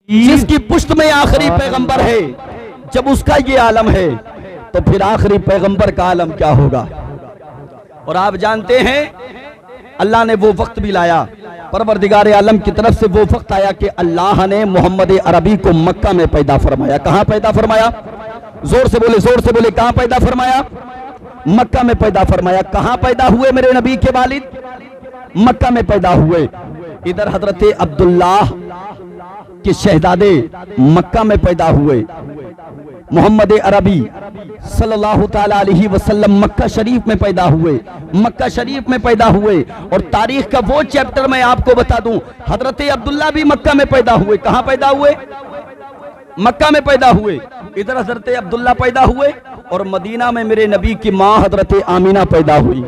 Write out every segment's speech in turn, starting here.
जिसकी पुश्त में आखिरी पैगंबर है, जब उसका ये आलम है तो फिर आखिरी पैगंबर का आलम क्या होगा। और आप जानते हैं अल्लाह ने वो वक्त भी लाया, परवरदिगार आलम की तरफ से वो वक्त आया कि अल्लाह ने मोहम्मद अरबी को मक्का में पैदा फरमाया। कहां पैदा फरमाया? जोर से बोले, जोर से बोले, कहां पैदा फरमाया? मक्का में पैदा फरमाया। कहां पैदा हुए मेरे नबी के वालिद? मक्का में पैदा हुए। इधर हजरत अब्दुल्लाह के शहजादे मक्का में पैदा हुए। मोहम्मद अरबी सल्लल्लाहु ताला अलैहि वसल्लम मक्का शरीफ में पैदा हुए, मक्का शरीफ में पैदा हुए। और तारीख का वो चैप्टर मैं आपको बता दूं, हजरत अब्दुल्ला भी मक्का में पैदा हुए। कहां पैदा हुए? मक्का में पैदा हुए। इधर हजरत अब्दुल्ला पैदा हुए और मदीना में मेरे नबी की मां हजरत आमीना पैदा हुई।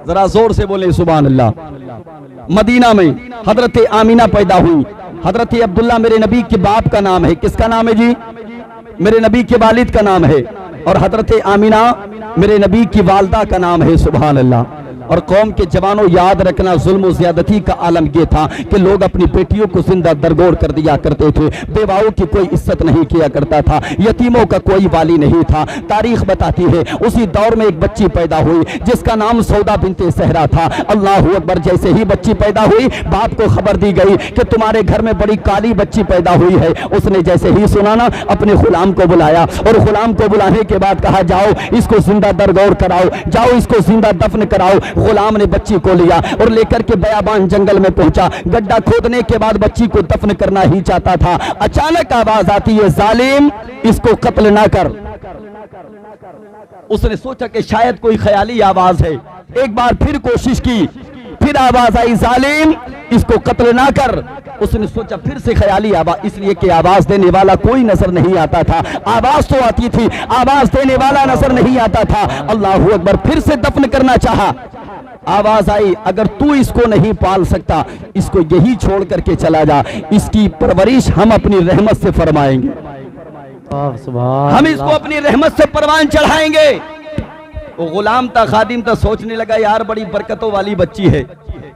जरा जोर से बोले सुभान अल्लाह। मदीना में हजरत आमीना पैदा हुई। हजरत अब्दुल्ला मेरे नबी के बाप का नाम है। किसका नाम है जी? मेरे नबी के वालिद का नाम है। और हजरत आमीना मेरे नबी की वालदा का नाम है। सुभान अल्लाह। और कौम के जवानों याद रखना, जुल्म और ज्यादती का आलम यह था कि लोग अपनी बेटियों को जिंदा दरगोर कर दिया करते थे, बेवाओं की कोई इज्जत नहीं किया करता था, यतीमों का कोई वाली नहीं था। तारीख बताती है उसी दौर में एक बच्ची पैदा हुई जिसका नाम सौदा बिनते सहरा था। अल्लाह अकबर। जैसे ही बच्ची पैदा हुई बाप को खबर दी गई कि तुम्हारे घर में बड़ी काली बच्ची पैदा हुई है। उसने जैसे ही सुना ना, अपने गुलाम को बुलाया और गुलाम को बुलाने के बाद कहा जाओ इसको जिंदा दरगोर कराओ, जाओ इसको जिंदा दफन कराओ। गुलाम ने बच्ची को लिया और लेकर के बयाबान जंगल में पहुंचा। गड्ढा खोदने के बाद बच्ची को दफन करना ही चाहता था। अचानक आवाज आती है, जालिम इसको कत्ल ना कर। उसने सोचा कि शायद कोई ख्याली आवाज है। एक बार फिर कोशिश की, फिर आवाज आई, जालिम इसको कत्ल ना कर। उसने सोचा फिर से ख्याली आवाज, इसलिए कि आवाज देने वाला कोई नजर नहीं आता था। आवाज तो आती थी, आवाज देने वाला नजर नहीं आता था। अल्लाह अकबर। फिर से दफन करना चाहा, आवाज आई, अगर तू इसको नहीं पाल सकता इसको यही छोड़ करके चला जा, इसकी परवरिश हम अपनी रहमत से फरमाएंगे, हम इसको अपनी रहमत से परवान चढ़ाएंगे। वो गुलाम था, खादिम था, सोचने लगा यार बड़ी बरकतों वाली बच्ची है,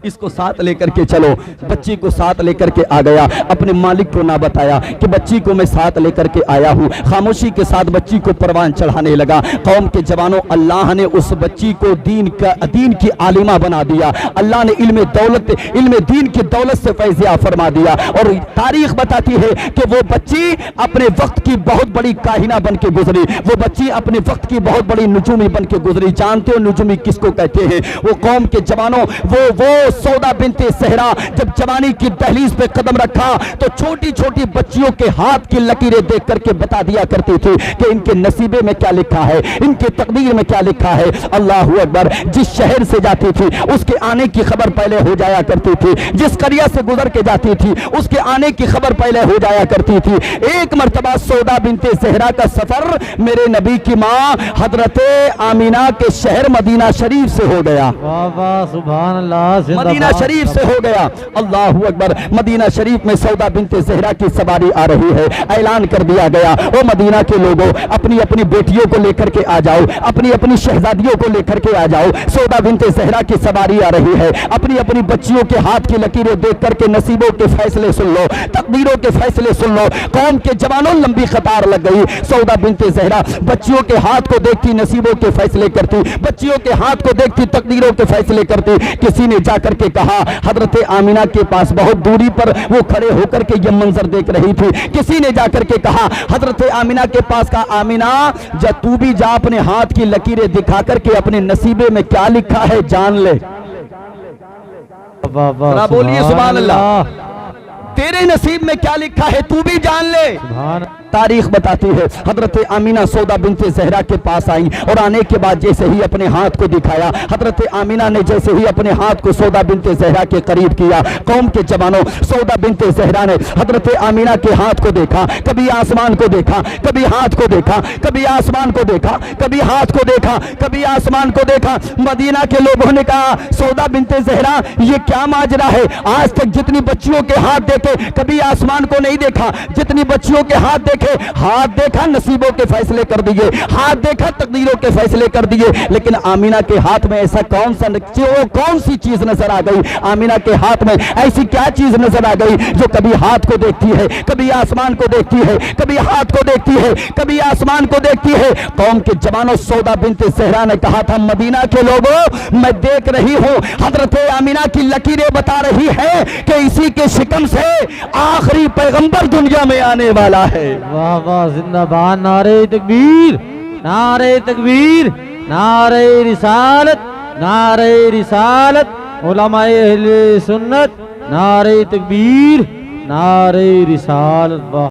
इसको साथ लेकर के चलो। बच्ची को साथ लेकर के आ गया, अपने मालिक को ना बताया कि बच्ची को मैं साथ लेकर के आया हूँ। खामोशी के साथ बच्ची को परवान चढ़ाने लगा। कौम के जवानों, अल्लाह ने उस बच्ची को दीन की आलिमा बना दिया। अल्लाह ने इल्म दीन की दौलत से फैज़िया फरमा दिया। और तारीख बताती है कि वो बच्ची अपने वक्त की बहुत बड़ी काहिना बन के गुजरी, वो बच्ची अपने वक्त की बहुत बड़ी नुजूमी बन के गुजरी। जानते हो नुजूमी किसको कहते हैं? वो कौम के जवानों, वो सौदा बिनते सहरा जब जवानी की दहलीज पे कदम रखा तो छोटी छोटी बच्चियों के हाथ की लकीरें देख करके बता दिया करती थी कि इनके नसीबे में क्या लिखा है, इनके तकदीर में क्या लिखा है। अल्लाह अकबर। जिस शहर से जाती थी उसके आने की खबर पहले हो जाया करती थी, जिस करिया से गुजर के जाती थी उसके आने की खबर पहले हो जाया करती थी। एक मर्तबा सौदा बिनते सहरा का सफर मेरे नबी की मां हजरत आमीना के शहर मदीना शरीफ से हो गया। वाह वाह सुभान अल्लाह। मदीना शरीफ से हो गया। अल्लाह अकबर। मदीना शरीफ में सौदा बिनते ज़हरा की सवारी आ रही है। ऐलान कर दिया गया, ओ मदीना के लोगों, अपनी अपनी बेटियों को लेकर के आ जाओ, अपनी अपनी शहजादियों को लेकर के आ जाओ। सौदा बिनते ज़हरा की सवारी आ रही है। अपनी अपनी बच्चियों के हाथ की लकीरें देख करके नसीबों के फैसले सुन लो, तकदीरों के फैसले सुन लो। कौम के जवानों, लंबी कतार लग गई। सौदा बिनते ज़हरा बच्चियों के हाथ को देखती नसीबों के फैसले करती, बच्चियों के हाथ को देखती तकदीरों के फैसले करती। किसी ने जाकर के कहा, हजरत आमीना के पास बहुत दूरी पर वो खड़े होकर के ये मंजर देख रही थी। किसी ने जाकर के कहा, हजरत आमीना के पास का, आमीना जब तू भी जा अपने हाथ की लकीरें दिखा करके अपने नसीबे में क्या लिखा है जान ले। बोलिए सुभान अल्लाह। तेरे नसीब में क्या लिखा है तू भी जान ले। तारीख बताती है हजरत आमीना सौदा बिनते ज़हरा के पास आई और आने के बाद जैसे ही अपने हाथ को दिखाया, हजरत आमीना ने जैसे ही अपने हाथ को सौदा बिनते ज़हरा के करीब किया, कौम के जवानों, सौदा बिनते ज़हरा ने हजरत आमीना के हाथ को देखा, कभी आसमान को देखा, कभी हाथ को देखा, कभी आसमान को देखा, कभी हाथ को देखा, कभी आसमान को देखा। मदीना के लोगों ने कहा, सौदा बिनते ज़हरा ये क्या माजरा है? आज तक जितनी बच्चियों के हाथ देखे कभी आसमान को नहीं देखा, जितनी बच्चियों के हाथ देखे देखे, हाथ देखा नसीबों के फैसले कर दिए, हाथ देखा तकदीरों के फैसले कर दिए। लेकिन आमीना के हाथ में ऐसा कौन सी चीज नजर आ गई? आमीना के हाथ में ऐसी क्या चीज नजर आ गई जो कभी हाथ को देखती है, कभी आसमान को देखती है, कभी हाथ को देखती है, कभी आसमान को देखती है। कौम के जवानों, सौदा बिनते ज़हरा ने कहा था, मदीना के लोगों मैं देख रही हूं, हजरत आमीना की लकीरें बता रही है कि इसी के शिकम से आखिरी पैगंबर दुनिया में आने वाला है। वाह वाह, जिंदाबाद। नारे तकबीर, नारे तकबीर, नारे रिसालत, नारे रिसालत, उलमाए अहले सुन्नत, नारे तकबीर, नारे रिसालत। वाह।